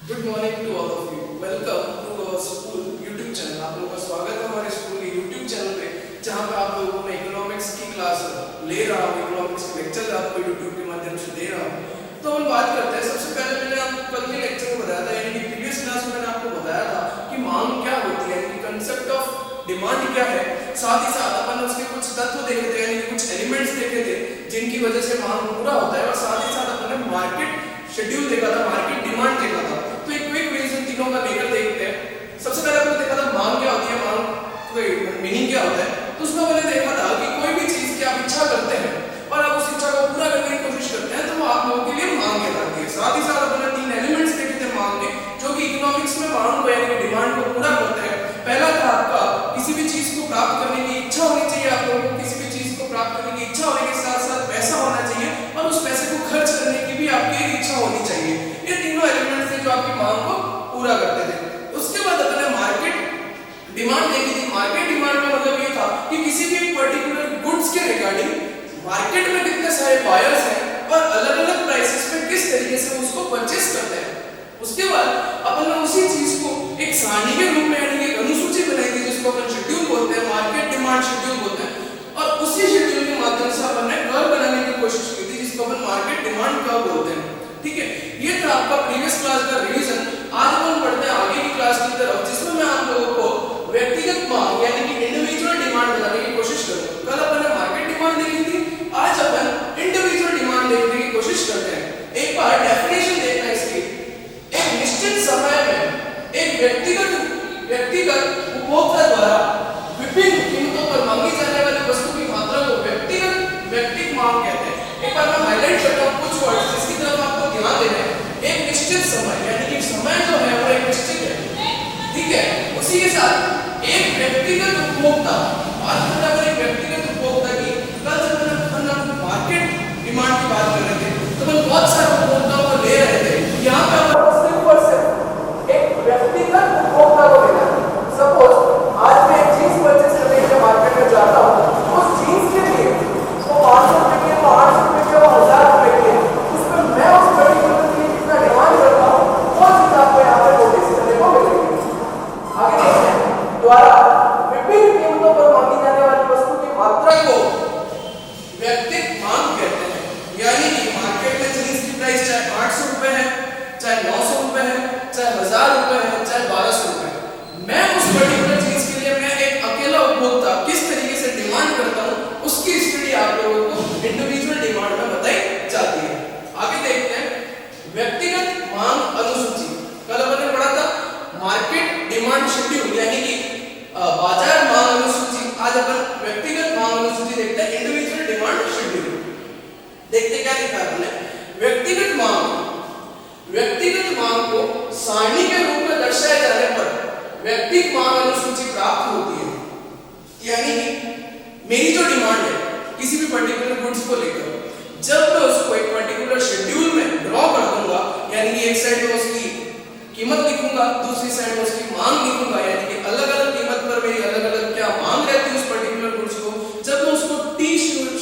Good morning to all of you. Welcome to our school YouTube channel. आप लोगों का स्वागत है हमारे स्कूल के यूट्यूब चैनल पे, जहां पे आप लोगों को मैं इकोनॉमिक्स की क्लास ले रहा हूं, इकोनॉमिक्स के लेक्चर आपको यूट्यूब के माध्यम से दे रहा हूं। तो हम बात करते हैं। सबसे पहले मैंने आपको कल के लेक्चर में बताया था, यानी कि प्रीवियस क्लास में मैंने आपको बताया था कि मांग क्या होती है, यानी कंसेप्ट ऑफ डिमांड क्या है। साथ ही साथ अपन उसके कुछ तत्व देखे थे, यानी कि कुछ एलिमेंट्स देखे थे जिनकी वजह से मांग पूरा होता है, और साथ ही साथ अपन ने मार्केट शेड्यूल देखा था, मार्केट डिमांड देखा था। तो एक क्विक रीजन तीनों का लेकर देखते हैं। सबसे पहले हमने देखा था मांग क्या होती है, मांग का मीनिंग क्या होता है। तो उसमें मैंने देखा था कि कोई भी चीज की आप इच्छा करते हैं और आप उस इच्छा को पूरा करने की कोशिश करते हैं, तो वो आप लोगों के लिए मांग कहलाती है। साथ ही साथ अपने तीन एलिमेंट्स देखे थे मांग के, जो कि इकोनॉमिक्स में मांग को यानी कि डिमांड को पूरा करते हैं। पहला था आपका किसी भी चीज को प्राप्त करने की इच्छा होनी चाहिए। आप लोगों को किसी भी चीज को प्राप्त करने की इच्छा होने के साथ साथ पैसा होना चाहिए, और उस पैसे को खर्च करने की भी आपकी इच्छा होनी चाहिए। ये तीनों एलिमेंट्स थे जो आपकी मांग को पूरा करते थे। उसके बाद अपने मार्केट डिमांड देखी थी। मार्केट डिमांड का मतलब ये था कि किसी भी पर्टिकुलर गुड्स के रिगार्डिंग मार्केट में कितने सारे बायर्स हैं और अलग-अलग प्राइसेस पे किस तरीके से उसको परचेस करते हैं। उसके बाद अपन ने उसी चीज को एक सारणी के रूप में यानी कि अनुसूची बनाई थी, जिसको अपन शेड्यूल बोलते हैं, मार्केट डिमांड शेड्यूल बोलते हैं। और उसी शेड्यूल के माध्यम से अपन ने कर्व बनाने की कोशिश की थी, जिसको अपन मार्केट डिमांड कर्व बोलते हैं। ठीक है, ये था आपका प्रीवियस क्लास का रिवीजन। आज अपन बढ़ते हैं आगे की क्लास की तरफ, जिसमें मैं आप लोगों को व्यक्तिगत मांग यानी कि इंडिविजुअल डिमांड बताने की कोशिश करूंगा। कल अपन ने मार्केट डिमांड देखी थी, आज अपन इंडिविजुअल डिमांड देखने की कोशिश करते हैं। एक बार डेफिनेशन देखना इसकी। एक निश्चित समय में एक व्यक्तिगत उपभोक्ता द्वारा विभिन्न कीमतों पर मांगी जाने वाली वस्तु की मात्रा को व्यक्तिगत मांग कहते हैं। एक बार मैं हाईलाइट करता हूं कुछ वर्ड्स जिसकी तरफ आपको ध्यान देना है। एक निश्चित समय यानी कि समय जो है वो एक निश्चित है, ठीक है। उसी के साथ एक व्यक्तिगत उपभोक्ता, बात करते हैं एक व्यक्तिगत उपभोक्ता की। कल जब अपन मार्केट डिमांड की बात कर रहे थे तो अपन बहुत सारे उपभोक्ताओं को ले रहे थे। यहाँ पे अपन सिर्फ और सिर्फ एक व्यक्तिगत उपभोक्ता को लेना है। सपोज आज मैं एक जींस परचेस करने के लिए मार्केट में जाता हूँ, उस जींस के लिए वो 500 रुपए की, वो 800 रुपए की, वो 1000 रुपए की, उसमें मैं उस पर्टिकुलर चीज जितना डिमांड करता हूँ वो चीज आपको यहाँ पे नोटिस करने को मिलेगी। आगे देखते हैं। द्वारा विभिन्न कीमतों पर मांगी जाने वाली वस्तु की मात्रा को व्यक्तिगत मांग कहते हैं। यानी कि मार्केट में जींस की प्राइस चाहे 800 रुपए है, चाहे 900 रुपए है, चाहे 1000 रुपए है, चाहे 1200 रुपए है, मैं उस पर्टिकुलर चीज के लिए मैं एक अकेला उपभोक्ता किस तरीके से डिमांड करता हूं, उसकी स्टडी आप लोगों को इंडिविजुअल डिमांड में बताई जाती है। आगे देखते हैं व्यक्तिगत मांग अनुसूची। कल अपन ने पढ़ा था मार्केट डिमांड शेड्यूल यानी कि बाजार मांग अनुसूची। आज अपन व्यक्तिगत मांग अनुसूची देखते हैं, इंडिविजुअल डिमांड शेड्यूल। देखते क्या लिखा है हमने। व्यक्तिगत मांग को सारणी के रूप में दर्शाए जाने पर व्यक्तिगत मांग अनुसूची प्राप्त होती है। यानी कि मेरी जो डिमांड है किसी भी पर्टिकुलर गुड्स को लेकर, जब मैं उसको एक पर्टिकुलर शेड्यूल में ड्रॉ कर दूंगा, यानी कि एक साइड में उसकी कीमत लिखूंगा, दूसरी साइड में उसकी मांग लिखूंगा, यानी कि अलग-अलग कीमत पर मेरी अलग-अलग क्या मांग रहती है उस पर्टिकुलर गुड्स को, जब मैं उसको टी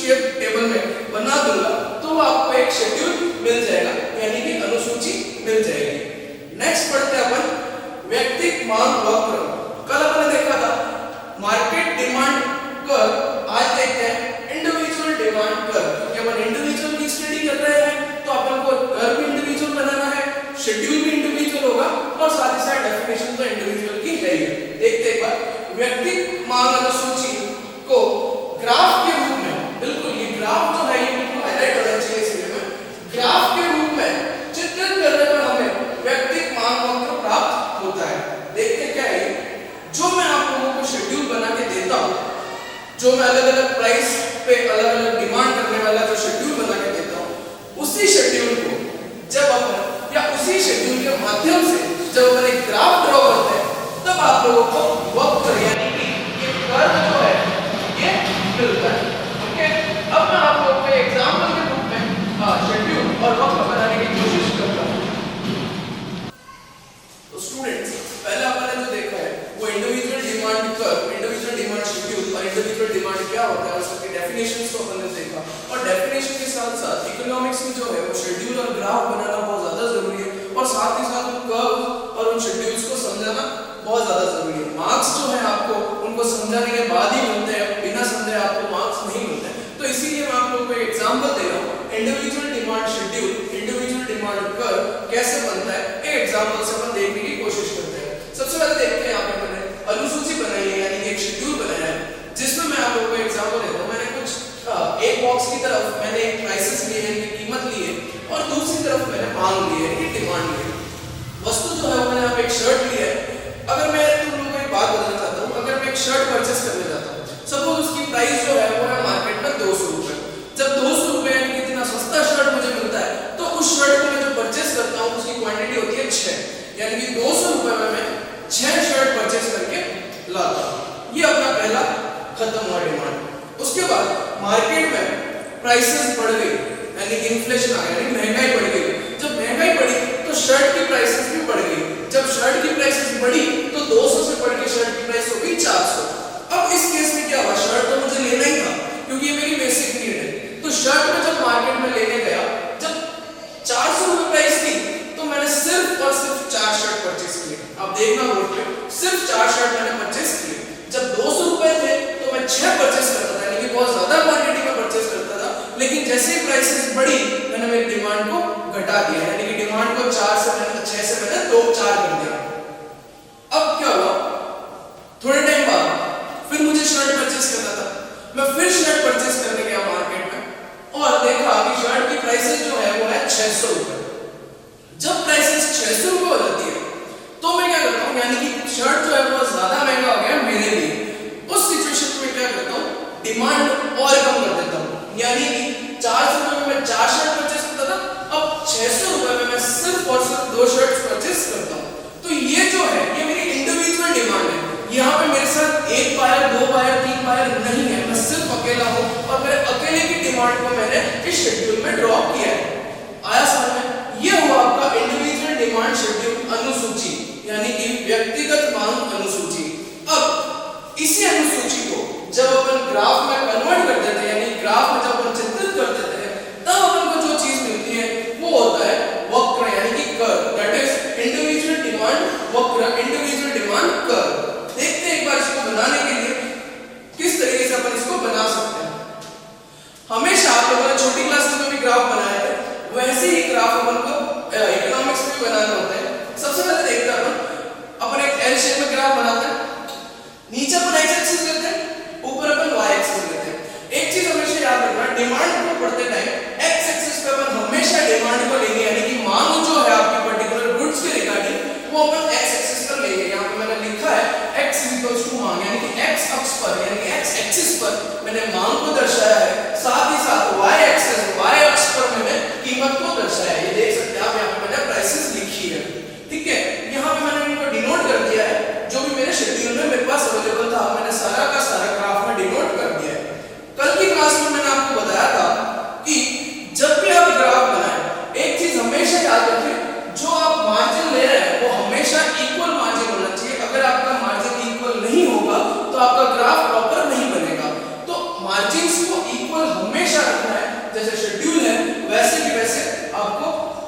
शेप टेबल में बना दूंगा तो आपको एक शेड्यूल मिल जाएगा, यानी कि अनुसूची मिल जाएगी। नेक्स्ट पढ़ते हैं अपन व्यक्तिगत मांग वक्र। कल अपन ने देखा था मार्केट डिमांड कर्व, आज देखते हैं इंडिविजुअल डिमांड कर्व। क्योंकि अपन इंडिविजुअल की स्टडी कर रहे हैं तो अपन को कर्व भी इंडिविजुअल बनाना है, शेड्यूल भी इंडिविजुअल होगा, और साथ ही साथ डेफिनेशन तो इंडिविजुअल की है ही। देखते एक बार व्यक्तिगत मांग अनुसूची को ग्राफ के रूप में, बिल्कुल ये ग्राफ जो है ये बिल्कुल हाईलाइट होना चाहिए इस वीडियो में, ग्राफ के रूप में चित्रित करने पर हमें व्यक्तिगत मांग वक्र प्राप्त होता है। देखते क्या है, जो मैं आप लोगों को शेड्यूल बना के देता हूं, जो मैं अलग-अलग प्राइस पे अलग-अलग डिमांड करने वाला जो शेड्यूल बना के देता हूं, उसी शेड्यूल को जब अपन या उसी शेड्यूल के माध्यम से जब अपन एक ग्राफ ड्रॉ करते हैं, तब आप लोगों को वक्र यानी कि ये कर्व जो है ये मिलता है। ओके, अब मैं आप लोगों को एग्जांपल के रूप में शेड्यूल और वक्र बनाने की कोशिश करता हूं। तो स्टूडेंट्स, पहले अपन ने जो देखा है वो individual demand curve, individual demand schedule और इंडिविजुअल डिमांड क्या होता है उसके डेफिनेशंस को अपन ने देखा। और डेफिनेशन के साथ साथ इकोनॉमिक्स में जो है वो शेड्यूल और ग्राफ बनाना बहुत ज्यादा जरूरी है, और साथ ही साथ कर्व एग्जांपल दे रहा हूं, individual demand schedule, individual demand curve कैसे बनता है, एक एग्जांपल से अपन देखने की कोशिश करते हैं। सबसे पहले देखते हैं, यहाँ पे मैंने अनुसूची बनाई है, यानी कि एक शेड्यूल बनाया है, जिसमें मैं आप लोगों को एग्जांपल देता हूं। मैंने कुछ एक बॉक्स की तरफ मैंने एक प्राइसेस लिए हैं, कीमत ली है, और दूसरी तरफ मैंने मांग ली है, ये डिमांड ली है। वस्तु जो है वो मैंने यहाँ पे एक शर्ट ली है। अगर मैं तुम लोगों को एक बात बताना चाहता हूँ, अगर मैं एक शर्ट परचेस करने जाता हूँ, सपोज उसकी प्राइस जो है वो है मार्केट में 200 रुपए। जब 200 रुपए यानी कि इतना सस्ता शर्ट मुझे मिलता है, तो उस शर्ट को मैं जो परचेस करता हूँ उसकी क्वांटिटी होती है 6, यानी कि 200 रुपए में मैं 6 शर्ट परचेस करके लाता हूँ। ये अपना पहला खत्म हुआ डिमांड। उसके बाद मार्केट में प्राइसेस बढ़ गई, यानी इन्फ्लेशन आ गया, यानी महंगाई बढ़ गई। जब महंगाई बढ़ी तो शर्ट की प्राइसेस भी बढ़ गई। जब शर्ट की प्राइसेस बढ़ी तो 200 से बढ़ के शर्ट की प्राइस हो गई 400। अब इस केस में क्या हुआ, शर्ट तो मुझे लेना ही था क्योंकि ये मेरी बेसिक नीड है। तो शर्ट में जब मार्केट में लेने गया, जब 400 रुपए प्राइस थी, तो मैंने सिर्फ और सिर्फ 4 शर्ट परचेस किए। आप देखना बोर्ड पे, सिर्फ 4 शर्ट मैंने परचेस किए। जब 200 रुपए थे तो मैं 6 परचेस करता था, यानी कि बहुत ज्यादा क्वांटिटी में परचेस करता था। लेकिन जैसे ही प्राइसेस बढ़ी, मैंने मेरी डिमांड को घटा दिया, यानी कि डिमांड को 6 से मैंने 4 कर दिया। अब क्या हुआ, थोड़े टाइम बाद फिर मुझे शर्ट परचेस करना था। मैं फिर शर्ट परचेस करने गया मार्केट में और देखा कि शर्ट की प्राइसेस जो है वो है 600 रुपए। जब प्राइसेस 600 रुपए हो जाती है तो मैं क्या करता हूँ, यानी कि शर्ट जो है वो ज्यादा महंगा हो गया मेरे लिए। उस सिचुएशन में क्या करता हूँ, डिमांड और कम कर देता हूँ, यानी कि 400 रुपए में मैं 4 शर्ट परचेस करता था, अब 600 रुपए में मैं सिर्फ और सिर्फ 2 शर्ट परचेस करता हूँ। तो ये जो है ये मेरी इंडिविजुअल डिमांड है। यहाँ पे मेरे साथ 1 बायर 2 बायर 3 बायर नहीं है, मैं सिर्फ अकेला हूँ और मेरे अकेले की डिमांड को मैंने इस शेड्यूल में ड्रॉप किया है। आया समझ में? ये हुआ आपका इंडिविजुअल डिमांड शेड्यूल अनुसूची, यानी कि व्यक्तिगत मांग अनुसूची। अब इसी अनुसूची को जब अपन ग्राफ में कन्वर्ट कर देते हैं, यानी ग्राफ में जब अपन चित्रित कर देते हैं, तब अपन को जो चीज मिलती है वो होता है वक्र, यानी कि curve, that is individual demand वक्र, इंडिविजुअल डिमांड कर्व। देखते हैं एक बार इसको बनाने के लिए किस तरीके से अपन इसको बना सकते हैं। हमेशा आप लोगों ने छोटी क्लास में भी ग्राफ बनाया है, वैसे ही ग्राफ अपन को इकोनॉमिक्स में भी बनाना होता है। सबसे पहले देखते हैं अपन एक एल शेप में ग्राफ बनाते हैं, नीचे अपन एक्स एक्सिस लेते हैं, ऊपर अपन वाई एक्सिस लेते हैं। एक चीज हमेशा याद रखना, डिमांड को पढ़ते टाइम एक्स एक्सिस पे अपन हमेशा डिमांड को लेंगे, यानी कि मांग जो है आपकी पर्टिकुलर गुड्स के रिगार्डिंग वो अपन एक्स एक्सिस पर लेंगे। यहाँ पे मैंने लिखा है x = मांग, यानी कि x अक्ष पर, यानी कि x एक्सिस पर मैंने मांग को दर्शाया है, साथ ही साथ y एक्सिस, y अक्ष पर मैंने कीमत को दर्शाया है। ये देख सकते हैं आप, यहाँ पे मैंने प्राइसेस लिखी है, ठीक है। यहाँ पे मैंने इनको डिनोट कर दिया है, जो भी मेरे शेड्यूल में मेरे पास अवेलेबल था, मैंने सारा का सारा ग्राफ में डिनोट कर दिया है। कल की क्लास में मैंने आपको बताया था कि जब भी आप ग्राफ बनाएं, एक चीज हमेशा याद रखें, जो आप मार्जिन ले रहे हैं वो हमेशा इक्वल मार्जिन होना चाहिए। अगर आपका मार्जिन इक्वल नहीं होगा तो आपका ग्राफ प्रॉपर नहीं बनेगा। तो मार्जिन्स को इक्वल हमेशा रखना है, जैसे शेड्यूल है वैसे की वैसे आपको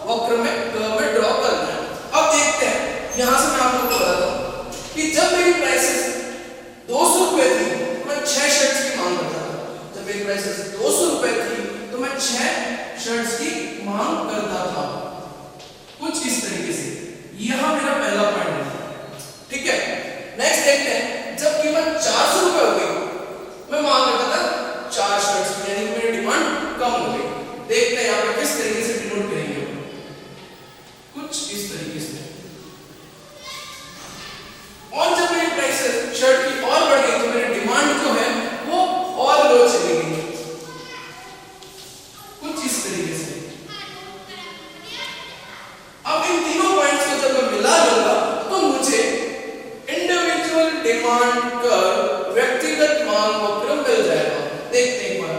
वक्र में कर्व में ड्रॉ करना है। अब देखते हैं, यहां से मैं आप लोगों को बताता हूं कि जब मेरी प्राइसेस 200 रुपए थी तो मैं 6 शर्ट्स की मांग करता था। जब मेरी प्राइसेस 200 रुपए थी तो मैं 6 शर्ट्स की मांग करता था, कुछ इस तरीके से। यहां मेरा पहला पॉइंट है, ठीक है। नेक्स्ट देखते हैं, जब कीमत 400 रुपए हो गई, मैं मांग करता था 4 शर्ट्स की, यानी कि मेरी डिमांड कम हो गई। देखते हैं यहां पे किस तरीके से डिनोट करेंगे, कुछ इस तरीके से। और जब मेरी प्राइसेस शर्ट की और बढ़ गई तो मेरी डिमांड जो है वो और लो चली गई, कुछ इस तरीके से। अब इन तीनों पॉइंट्स को जब मैं मिला लूंगा तो मुझे इंडिविजुअल डिमांड कर्व, व्यक्तिगत मांग वक्र मिल जाएगा। देखते हैं एक बार,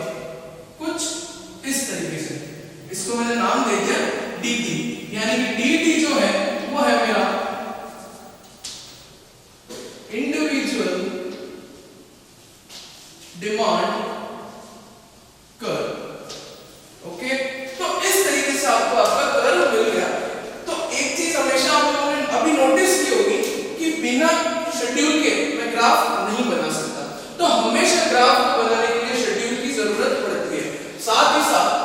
कुछ इस तरीके से। इसको मैंने नाम दे दिया dt, यानी कि dt जो है वो है मेरा इंडिविजुअल डिमांड कर्व। ओके, तो इस तरीके से आपको आपका कर्व मिल गया। तो एक चीज हमेशा आप लोगों ने अभी नोटिस की होगी कि बिना शेड्यूल के मैं ग्राफ नहीं बना सकता, तो हमेशा ग्राफ बनाने के लिए शेड्यूल की जरूरत पड़ती है। साथ ही साथ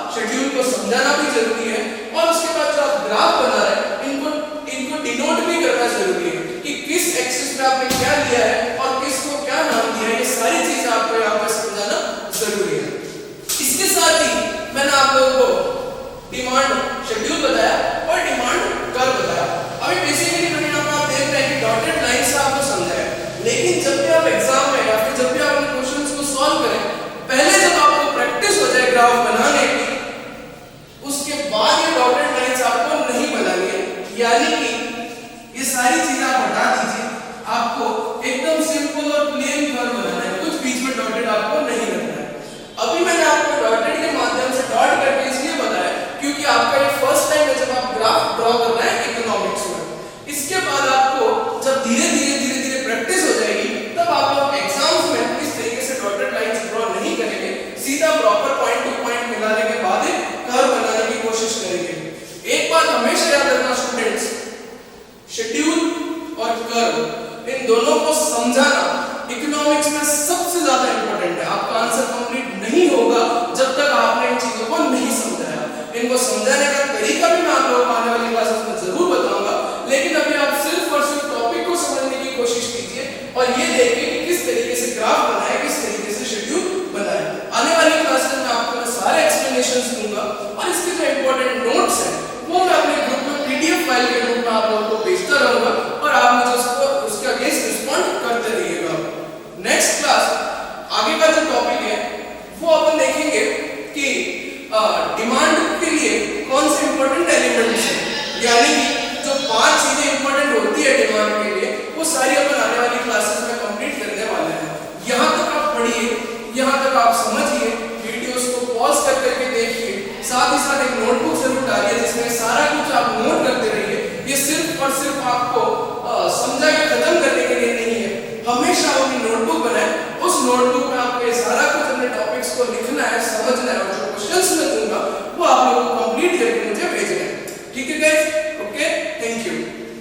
सारी चीजें आप हटा दीजिए। आपको एकदम सिंपल और प्लेन कर्व बनाना है, कुछ बीच में डॉटेड आपको नहीं रखना है। अभी मैंने आपको डॉटेड के माध्यम से डॉट करके इसलिए बताया क्योंकि आपका ये फर्स्ट टाइम है जब आप ग्राफ ड्रॉ कर रहे हैं इकोनॉमिक्स में। इसके बाद आपको जब धीरे धीरे प्रैक्टिस हो जाएगी तब आप लोग एग्जाम्स में इस तरीके से डॉटेड लाइंस ड्रॉ नहीं करेंगे, सीधा प्रॉपर पॉइंट टू पॉइंट मिलाने के बाद एक कर्व बनाने की कोशिश करेंगे। एक बात हमेशा याद रखना स्टूडेंट्स, शेड्यूल और कर्व इन दोनों को समझाना इकोनॉमिक्स में सबसे ज्यादा इंपॉर्टेंट है। आपका आंसर कंप्लीट नहीं होगा जब तक आपने इन चीजों को नहीं समझाया। इनको समझाने का तरीका भी मैं आप लोगों को आने वाली क्लासेस में जरूर बताऊंगा, लेकिन अभी आप सिर्फ और सिर्फ टॉपिक को समझने की कोशिश कीजिए और ये देखिए कि किस तरीके से ग्राफ बनाए, किस तरीके से शेड्यूल बनाए। आने वाली क्लासेस में आपको मैं सारे एक्सप्लेनेशंस दूंगा और इसके जो इंपॉर्टेंट नोट्स हैं वो मैं अपने ग्रुप में पीडीएफ फाइल के रूप में आप लोगों को भेजता रहूंगा और आप मुझे उसके अगेंस्ट रिस्पॉन्ड करते रहिएगा। नेक्स्ट क्लास आगे का जो टॉपिक है वो अपन देखेंगे कि डिमांड के लिए कौन से इंपॉर्टेंट एलिमेंट्स हैं, यानी कि जो 5 चीजें इंपॉर्टेंट होती है डिमांड के लिए वो सारी अपन आने वाली क्लासेस में कंप्लीट करने वाले हैं। यहाँ तक आप पढ़िए, यहाँ तक आप समझिए, वीडियोस को पॉज कर करके देखिए, साथ ही साथ एक नोटबुक जरूर डालिए जिसमें सारा कुछ आप नोट करते रहिए। ये सिर्फ और सिर्फ आपको समझा के खत्म करने के लिए नहीं है, हमेशा अपनी नोटबुक बनाए, उस नोटबुक